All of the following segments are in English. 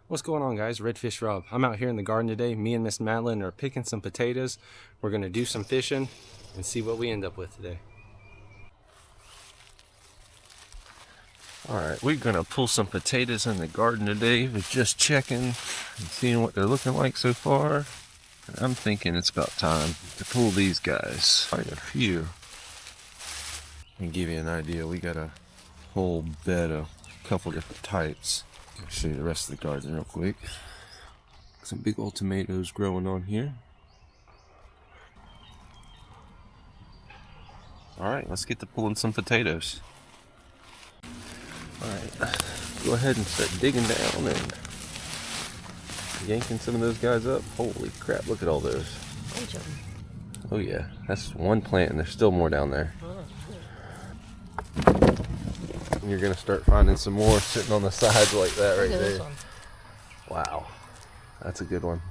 What's going on, guys? Redfish Rob. I'm out here in the garden today. Me and Miss Madeline are picking some potatoes. We're gonna do some fishing and see what we end up with today. Alright, we're gonna pull some potatoes in the garden today. We're just checking and seeing what they're looking like so far. And I'm thinking it's about time to pull these guys. Quite a few. And give you an idea, we got a whole bed of a couple different types. I'll show you the rest of the garden real quick. Some big old tomatoes growing on here. Alright, let's get to pulling some potatoes. Alright, go ahead and start digging down and yanking some of those guys up. Holy crap, look at all those. Bunch of them. Oh yeah, that's one plant and there's still more down there. And you're gonna start finding some more sitting on the sides like that right there. Wow, that's a good one.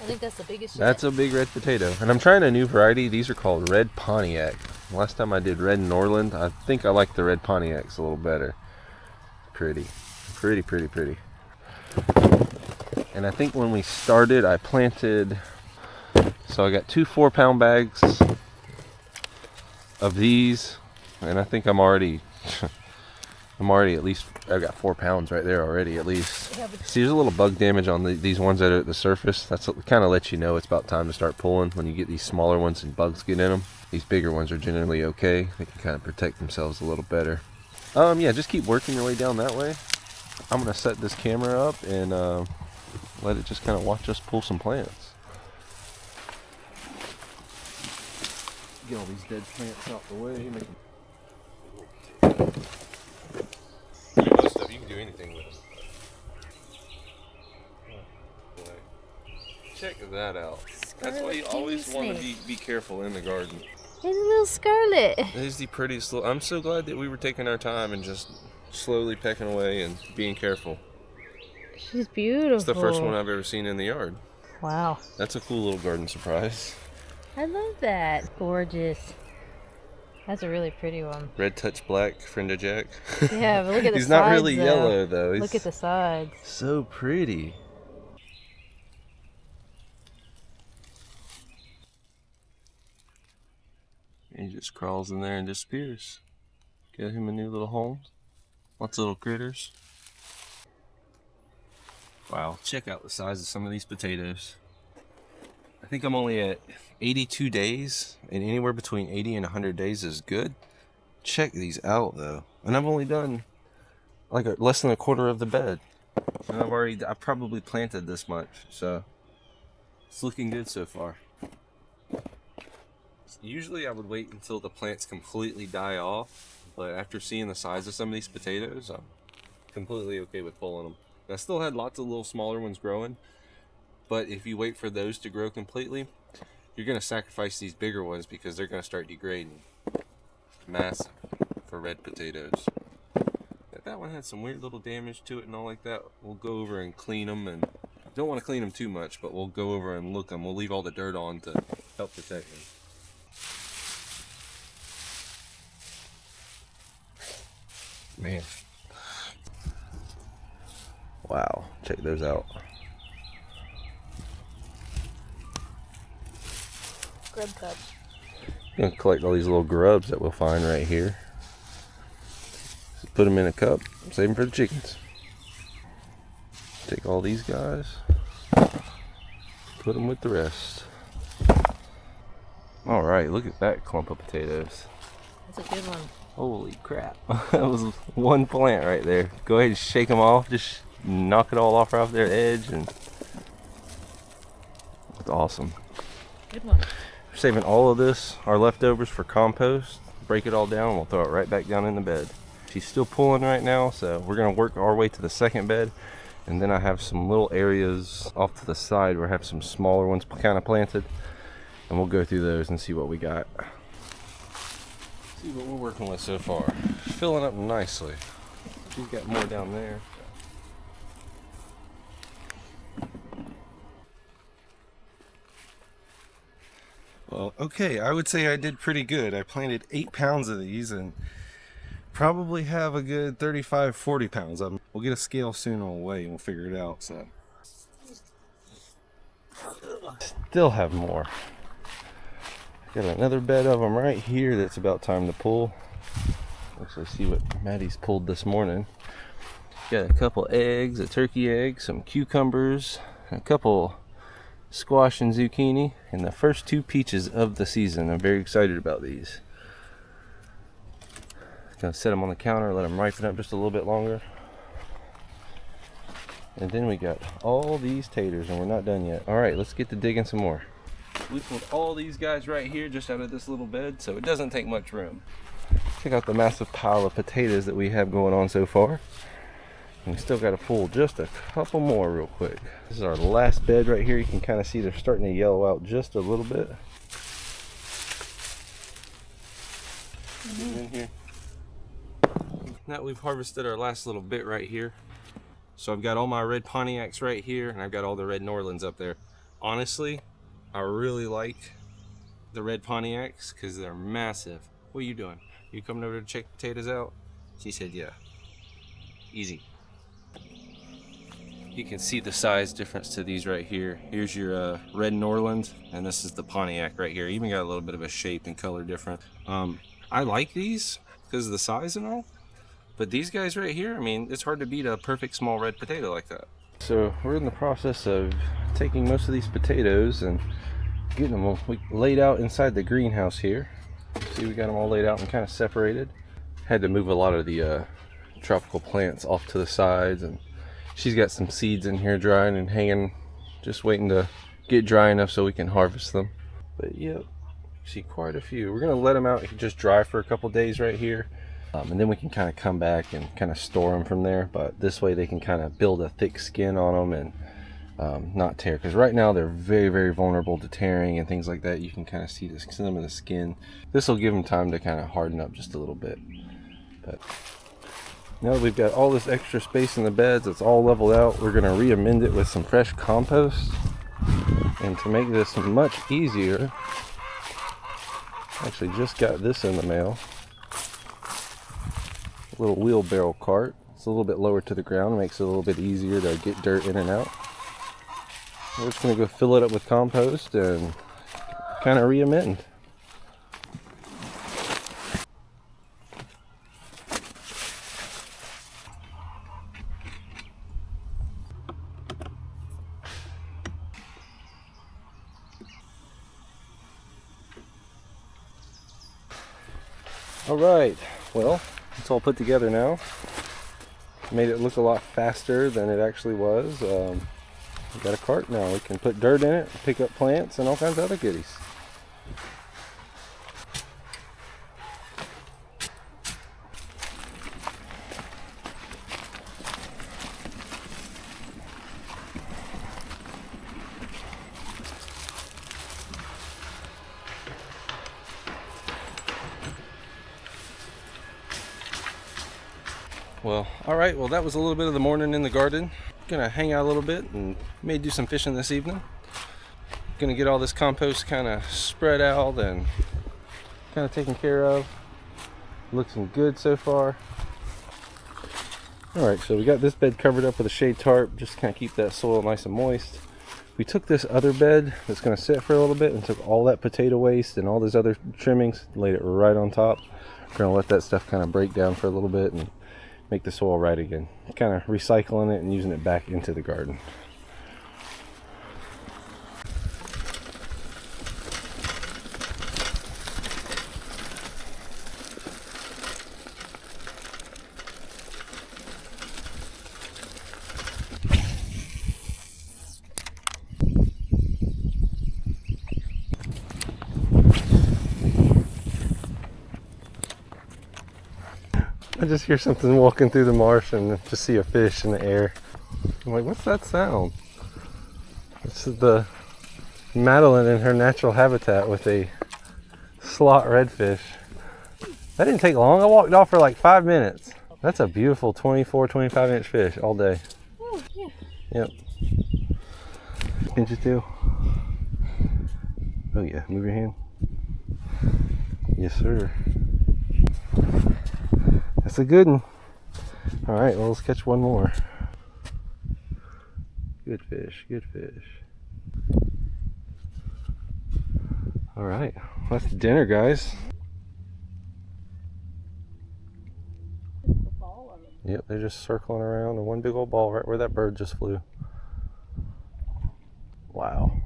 I think that's the biggest. That's a big red potato. And I'm trying a new variety. These are called Red Pontiac. Last time I did Red Norland, I think I like the Red Pontiacs a little better. Pretty. And I think when we started, I planted, so I got 2 4-pound bags of these, and I think I'm already at least, I've got 4 pounds right there already at least. Yeah, See, there's a little bug damage on these ones that are at the surface. That's what kind of lets you know it's about time to start pulling when you get these smaller ones and bugs get in them. These bigger ones are generally okay. They can kind of protect themselves a little better. Yeah, just keep working your way down that way. I'm gonna set this camera up and let it just kind of watch us pull some plants. Get all these dead plants out the way. Most stuff you can do anything with them. Check that out. That's why you always want to be careful in the garden. There's a little scarlet. It is the prettiest little. I'm so glad that we were taking our time and just slowly pecking away and being careful. She's beautiful. It's the first one I've ever seen in the yard. Wow. That's a cool little garden surprise. I love that. Gorgeous. That's a really pretty one. Red touch black, friend of Jack. Yeah, but look at the sides. He's not really yellow though. He's look at the sides. so pretty. He just crawls in there and disappears. Get him a new little home. Lots of little critters. Wow, check out the size of some of these potatoes. I think I'm only at 82 days, and anywhere between 80 and 100 days is good. Check these out though. And I've only done like less than a quarter of the bed. And I've probably planted this much, so it's looking good so far. Usually I would wait until the plants completely die off, but after seeing the size of some of these potatoes, I'm completely okay with pulling them. I still had lots of little smaller ones growing, but if you wait for those to grow completely, you're going to sacrifice these bigger ones because they're going to start degrading. Massive for red potatoes. If that one had some weird little damage to it and all like that, we'll go over and clean them, and don't want to clean them too much, but we'll go over and look them. We'll leave all the dirt on to help protect them. Man. Wow, check those out. Grub cup. I'm gonna collect all these little grubs that we'll find right here. Just put them in a cup, save them for the chickens. Take all these guys, put them with the rest. All right, look at that clump of potatoes. That's a good one. Holy crap. That was one plant right there. Go ahead and shake them off. Just knock it all off right off their edge. And it's awesome. Good one. We're saving all of this, our leftovers, for compost. Break it all down and we'll throw it right back down in the bed. She's still pulling right now, so we're going to work our way to the second bed. And then I have some little areas off to the side where I have some smaller ones kind of planted. And we'll go through those and see what we got. See what we're working with so far. Filling up nicely. She's got more down there. Well, okay, I would say I did pretty good. I planted 8 pounds of these, and probably have a good 35, 40 pounds of them. We'll get a scale soon on the way and we'll figure it out. So still have more. Got another bed of them right here that's about time to pull. Let's see what Maddie's pulled this morning. Got a couple eggs, a turkey egg, some cucumbers, a couple squash and zucchini, and the first 2 peaches of the season. I'm very excited about these. Gonna set them on the counter, let them ripen up just a little bit longer. And then we got all these taters, and we're not done yet. All right, let's get to digging some more. We pulled all these guys right here just out of this little bed, so it doesn't take much room. Check out the massive pile of potatoes that we have going on so far. And we still got to pull just a couple more real quick. This is our last bed right here. You can kind of see they're starting to yellow out just a little bit. In here. Now we've harvested our last little bit right here. So I've got all my red Pontiacs right here, and I've got all the red Norlands up there. Honestly, I really like the red Pontiacs because they're massive. What are you doing? You coming over to check potatoes out? She said, yeah. Easy. You can see the size difference to these right here. Here's your red Norland, and this is the Pontiac right here. Even got a little bit of a shape and color difference. I like these because of the size and all, but these guys right here, I mean, it's hard to beat a perfect small red potato like that. So we're in the process of taking most of these potatoes and getting them laid out inside the greenhouse here. See, we got them all laid out and kind of separated. Had to move a lot of the tropical plants off to the sides, and she's got some seeds in here drying and hanging, just waiting to get dry enough so we can harvest them. But yep, see quite a few. We're gonna let them out just dry for a couple days right here, and then we can kind of come back and kind of store them from there. But this way they can kind of build a thick skin on them and not tear, because right now they're very, very vulnerable to tearing and things like that. You can kind of see some of the skin. This will give them time to kind of harden up just a little bit. But now that we've got all this extra space in the beds, it's all leveled out, we're going to re-amend it with some fresh compost. And to make this much easier, actually just got this in the mail. A little wheelbarrow cart. It's a little bit lower to the ground, makes it a little bit easier to get dirt in and out. We're just going to go fill it up with compost and kind of re-amend. All right, well, it's all put together now. Made it look a lot faster than it actually was. We've got a cart now. We can put dirt in it, pick up plants, and all kinds of other goodies. Well, all right, well, that was a little bit of the morning in the garden. Gonna hang out a little bit and may do some fishing this evening. Gonna get all this compost kind of spread out and kind of taken care of. Looking good so far. All right, so we got this bed covered up with a shade tarp, just kind of keep that soil nice and moist. We took this other bed that's gonna sit for a little bit and took all that potato waste and all those other trimmings, laid it right on top. We're gonna let that stuff kind of break down for a little bit and make the soil right again. Kind of recycling it and using it back into the garden. I just hear something walking through the marsh and just see a fish in the air. I'm like, what's that sound? This is the Madeline in her natural habitat with a slot redfish. That didn't take long. I walked off for like 5 minutes. That's a beautiful 24, 25 inch fish all day. Oh, yeah. Yep. Pinch your tail. Oh yeah, move your hand. Yes, sir. That's a good one. All right, well, let's catch one more. Good fish, good fish. All right, that's dinner, guys. Yep, they're just circling around in one big old ball right where that bird just flew. Wow.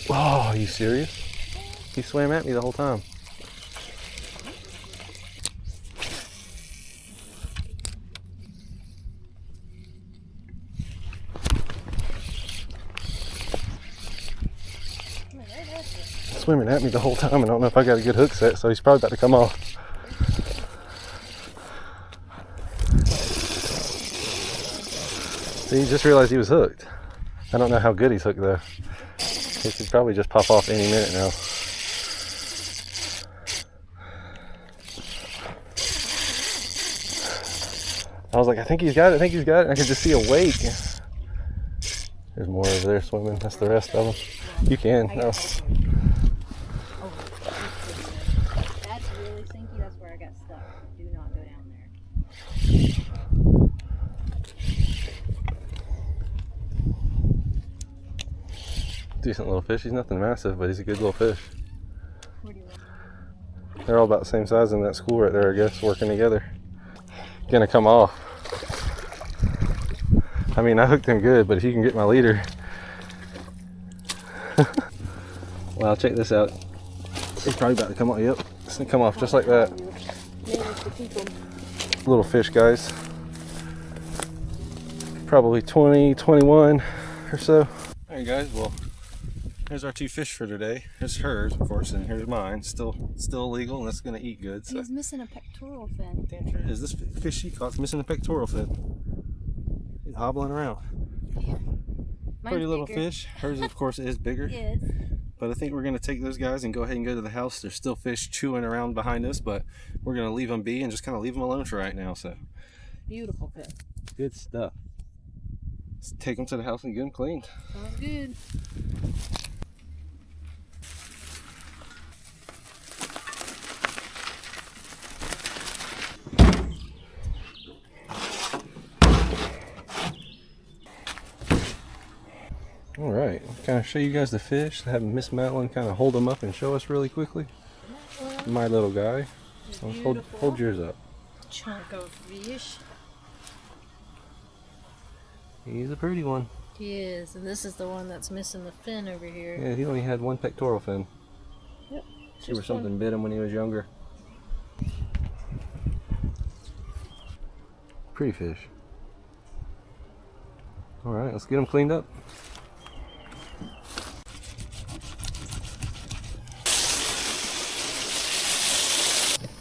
Oh, are you serious? He swam at me the whole time. Swimming at me the whole time, and I don't know if I got a good hook set, so he's probably about to come off. See, he just realized he was hooked. I don't know how good he's hooked though. He could probably just pop off any minute now. I was like, I think he's got it, I think he's got it. I could just see a wake. There's more over there swimming. That's the rest of them. You can. No. That's really sinky. That's where I got stuck. Do not go down there. Decent little fish. He's nothing massive, but he's a good little fish. Where do you want? They're all about the same size in that school right there, I guess, working together. Gonna come off. I mean, I hooked him good, but if you can get my leader. Wow, check this out. He's probably about to come off. Yep, it's gonna come off just like that. Little fish, guys. Probably 20, 21 or so. All right, guys, well, here's our two fish for today. Here's hers, of course, and here's mine. Still illegal, and that's gonna eat good. So. He's missing a pectoral fin. Damn sure is. This fish she caught's missing a pectoral fin. He's hobbling around. Pretty little bigger. fish. Hers, of course, is bigger. Yes. But I think we're gonna take those guys and go ahead and go to the house. There's still fish chewing around behind us, but we're gonna leave them be and just kind of leave them alone for right now. So Beautiful fish. good stuff. Let's take them to the house and get them cleaned. Sounds good. All right, kind of show you guys the fish. Have Miss Madeline kind of hold them up and show us really quickly. My little guy. So hold yours up. Chunk of fish. He's a pretty one. He is, and this is the one that's missing the fin over here. Yeah, he only had one pectoral fin. Yep. See where something bit him when he was younger. Pretty fish. All right, let's get them cleaned up.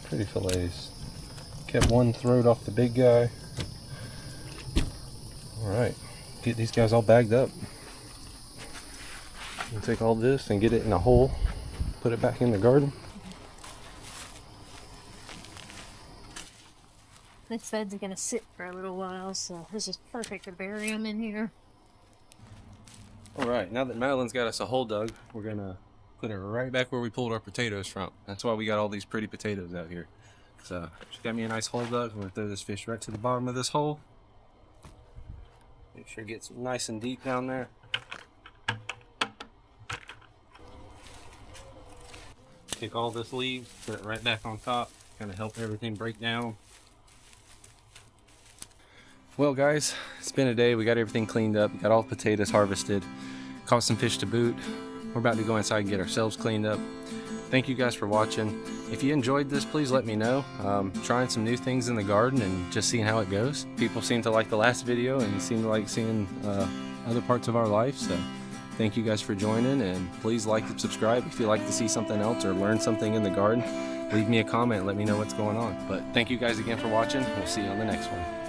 Pretty fillets. Kept one throat off the big guy. All right, get these guys all bagged up. We'll take all this and get it in a hole, put it back in the garden. This bed's gonna sit for a little while, so this is perfect to bury them in here. All right, now that Madeline's got us a hole dug, we're gonna put it right back where we pulled our potatoes from. That's why we got all these pretty potatoes out here. So she got me a nice hole dug. I'm gonna throw this fish right to the bottom of this hole. Make sure it gets nice and deep down there. Take all this leaves, put it right back on top, kind of help everything break down. Well guys, it's been a day. We got everything cleaned up, got all the potatoes harvested, caught some fish to boot. We're about to go inside and get ourselves cleaned up. Thank you guys for watching. If you enjoyed this, please let me know. Trying some new things in the garden and just seeing how it goes. People seem to like the last video and seem to like seeing other parts of our life. So thank you guys for joining, and please like and subscribe if you like to see something else or learn something in the garden. Leave me a comment, let me know what's going on. But thank you guys again for watching. We'll see you on the next one.